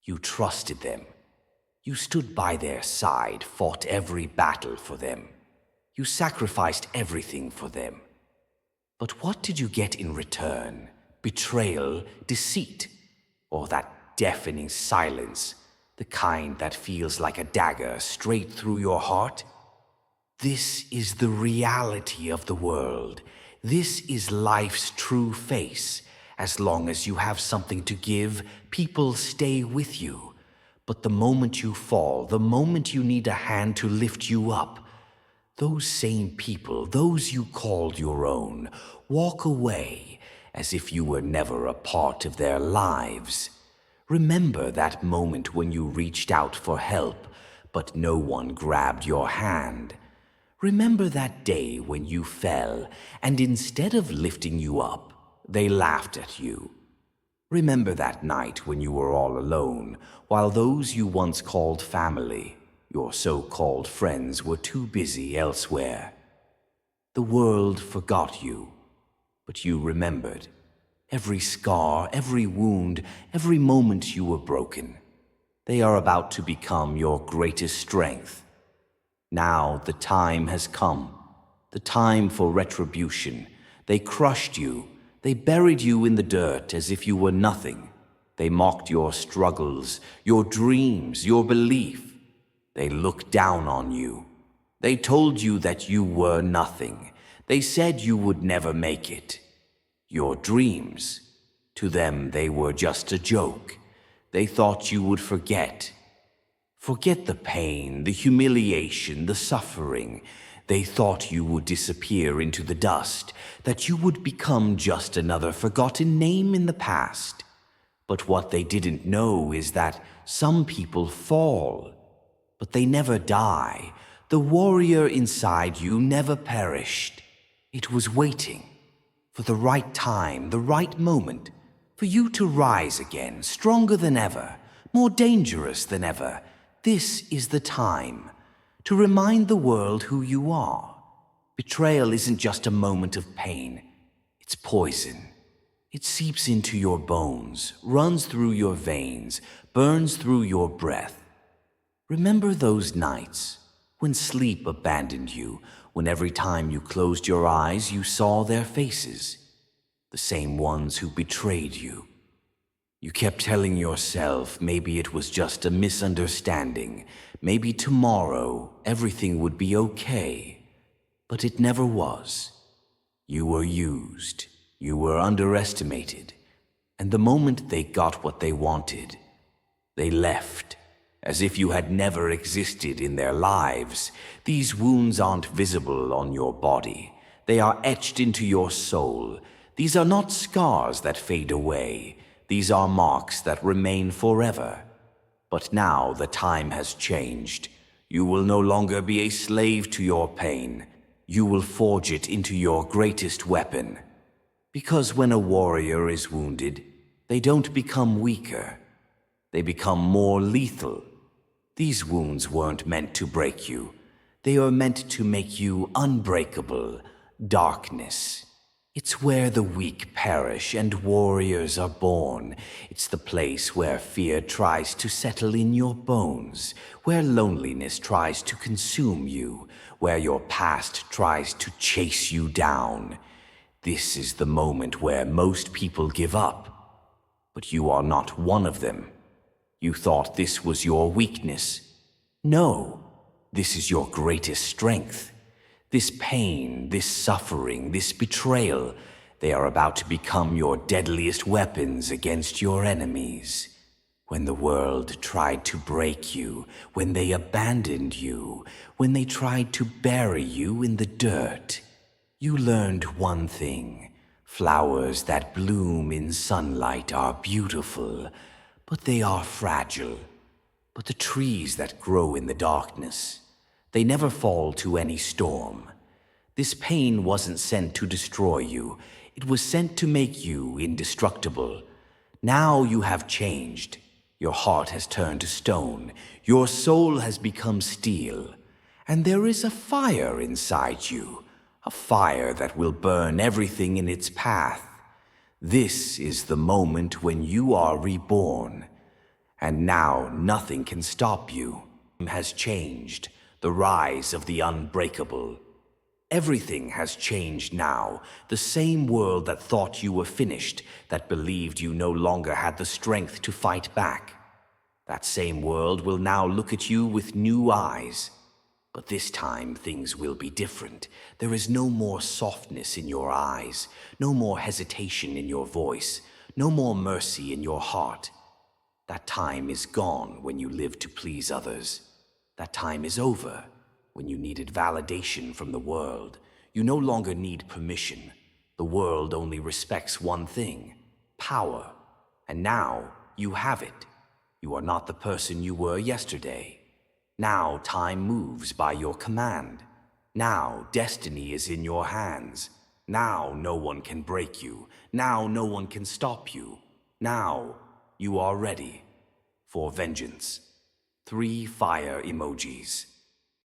You trusted them. You stood by their side, fought every battle for them. You sacrificed everything for them. But what did you get in return? Betrayal, deceit, or that deafening silence, the kind that feels like a dagger straight through your heart? This is the reality of the world. This is life's true face. As long as you have something to give, people stay with you. But the moment you fall, the moment you need a hand to lift you up, those same people, those you called your own, walk away as if you were never a part of their lives. Remember that moment when you reached out for help, but no one grabbed your hand. Remember that day when you fell, and instead of lifting you up, they laughed at you. Remember that night when you were all alone, while those you once called family, your so-called friends, were too busy elsewhere. The world forgot you, but you remembered. Every scar, every wound, every moment you were broken. They are about to become your greatest strength. Now the time has come, the time for retribution. They crushed you. They buried you in the dirt as if you were nothing. They mocked your struggles, your dreams, your belief. They looked down on you. They told you that you were nothing. They said you would never make it. Your dreams, to them they were just a joke. They thought you would forget. Forget the pain, the humiliation, the suffering. They thought you would disappear into the dust, that you would become just another forgotten name in the past. But what they didn't know is that some people fall, but they never die. The warrior inside you never perished. It was waiting for the right time, the right moment, for you to rise again, stronger than ever, more dangerous than ever. This is the time to remind the world who you are. Betrayal isn't just a moment of pain. It's poison. It seeps into your bones, runs through your veins, burns through your breath. Remember those nights when sleep abandoned you, when every time you closed your eyes you saw their faces, the same ones who betrayed you. You kept telling yourself maybe it was just a misunderstanding, maybe tomorrow everything would be okay. But it never was. You were used, you were underestimated, and the moment they got what they wanted, they left, as if you had never existed in their lives. These wounds aren't visible on your body. They are etched into your soul. These are not scars that fade away. These are marks that remain forever. But now the time has changed. You will no longer be a slave to your pain. You will forge it into your greatest weapon. Because when a warrior is wounded, they don't become weaker. They become more lethal. These wounds weren't meant to break you. They are meant to make you unbreakable. Darkness. It's where the weak perish and warriors are born. It's the place where fear tries to settle in your bones, where loneliness tries to consume you, where your past tries to chase you down. This is the moment where most people give up. But you are not one of them. You thought this was your weakness. No, this is your greatest strength. This pain, this suffering, this betrayal, they are about to become your deadliest weapons against your enemies. When the world tried to break you, when they abandoned you, when they tried to bury you in the dirt, you learned one thing. Flowers that bloom in sunlight are beautiful, but they are fragile. But the trees that grow in the darkness, they never fall to any storm. This pain wasn't sent to destroy you. It was sent to make you indestructible. Now you have changed. Your heart has turned to stone. Your soul has become steel. And there is a fire inside you, a fire that will burn everything in its path. This is the moment when you are reborn. And now nothing can stop you. Has changed. The rise of the unbreakable. Everything has changed now. The same world that thought you were finished, that believed you no longer had the strength to fight back. That same world will now look at you with new eyes. But this time things will be different. There is no more softness in your eyes, no more hesitation in your voice, no more mercy in your heart. That time is gone when you lived to please others. That time is over when you needed validation from the world. You no longer need permission. The world only respects one thing: power. And now you have it. You are not the person you were yesterday. Now time moves by your command. Now destiny is in your hands. Now no one can break you. Now no one can stop you. Now you are ready for vengeance. 3 fire emojis.